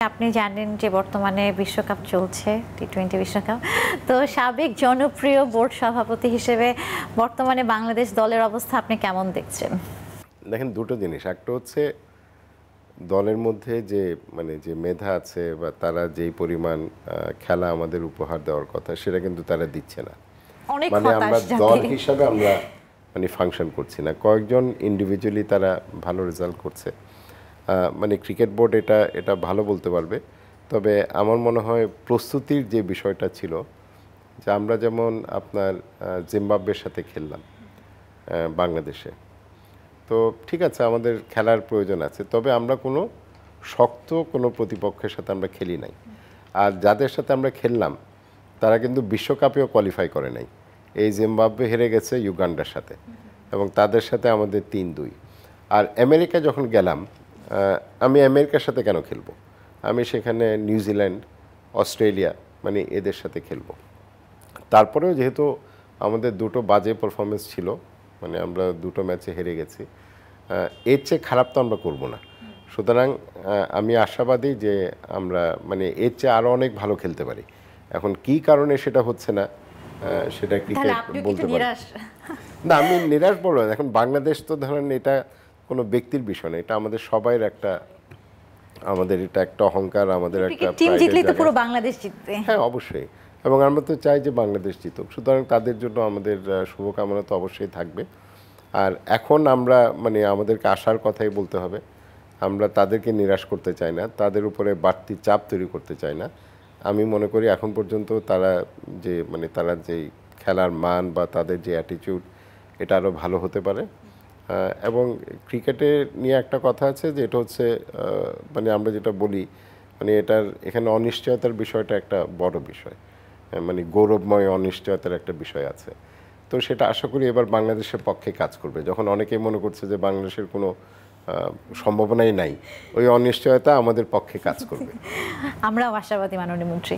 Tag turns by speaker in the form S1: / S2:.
S1: আপনি জানেন যে বর্তমানে বিশ্বকাপ চলছে, টি-20 বিশ্বকাপ। তো সাবেক জনপ্রিয় বোর্ড সভাপতি হিসেবে বর্তমানে বাংলাদেশ দলের অবস্থা আপনি কেমন দেখছেন?
S2: দেখেন দুটো জিনিস। একটা হচ্ছে দলের মধ্যে যে যে মেধা আছে বা তারা যেই পরিমাণ খেলা আমাদের উপহার দেওয়ার কথা সেটা কিন্তু তারা দিচ্ছে না।
S1: অনেক
S2: আমরা
S1: হতাশ
S2: দল
S1: জাতি।
S2: হিসাবে আমরা ফাংশন করছি না। কয়েকজন ইন্ডিভিজুয়ালি তারা ভালো রেজাল্ট করছে। ক্রিকেট বোর্ড এটা ভালো বলতে পারবে। তবে আমার মনে হয় প্রস্তুতির যে বিষয়টা ছিল, যে আমরা যেমন আপনার জিম্বাবুয়ের সাথে খেললাম বাংলাদেশে, তো ঠিক আছে আমাদের খেলার প্রয়োজন আছে, তবে আমরা কোনো শক্ত কোনো প্রতিপক্ষের সাথে আমরা খেলি নাই। আর যাদের সাথে আমরা খেললাম তারা কিন্তু বিশ্বকাপেও কোয়ালিফাই করে নাই। এই জিম্বাবুয়ে হেরে গেছে ইউগান্ডার সাথে এবং তাদের সাথে আমাদের 3-2। আর আমেরিকা যখন গেলাম, আমি আমেরিকার সাথে কেন খেলবো? আমি সেখানে নিউজিল্যান্ড, অস্ট্রেলিয়া এদের সাথে খেলবো। তারপরেও যেহেতু আমাদের দুটো বাজে পারফরমেন্স ছিল, আমরা দুটো ম্যাচে হেরে গেছি, এর চেয়ে খারাপ তো আমরা করবো না। সুতরাং আমি আশাবাদী যে আমরা এর চেয়ে আরও অনেক ভালো খেলতে পারি। এখন কি কারণে সেটা হচ্ছে না সেটা ক্রিকেট বলতে পারে না। আমি নিরাশ বলবো না। এখন বাংলাদেশ তো ধরেন এটা কোনো ব্যক্তির বিষয় না, এটা আমাদের সবাইয়ের আমাদের এটা একটা অহংকার, আমাদের একটা
S1: টিম জিতলেই তো পুরো বাংলাদেশ জিতবে।
S2: হ্যাঁ অবশ্যই, এবং আমরা তো চাই যে বাংলাদেশ জিতুক। সুতরাং তাদের জন্য আমাদের শুভকামনা তো অবশ্যই থাকবে। আর এখন আমরা আমাদেরকে আশার কথাই বলতে হবে। আমরা তাদেরকে নিরাশ করতে চাই না, তাদের উপরে বাড়তি চাপ তৈরি করতে চাই না। আমি মনে করি এখন পর্যন্ত তারা যে তারা যে খেলার মান বা তাদের যে অ্যাটিটিউড, এটা আরও ভালো হতে পারে। এবং ক্রিকেটে নিয়ে একটা কথা আছে যে এটা হচ্ছে আমরা যেটা বলি এখানে অনিশ্চয়তার বিষয়টা একটা বড় বিষয়, গৌরবময় অনিশ্চয়তার একটা বিষয় আছে। তো সেটা আশা করি এবার বাংলাদেশের পক্ষে কাজ করবে। যখন অনেকেই মনে করছে যে বাংলাদেশের কোনো সম্ভাবনাই নাই, ওই অনিশ্চয়তা আমাদের পক্ষে কাজ করবে।
S1: আমরাও আশাবাদী মাননীয় মন্ত্রী।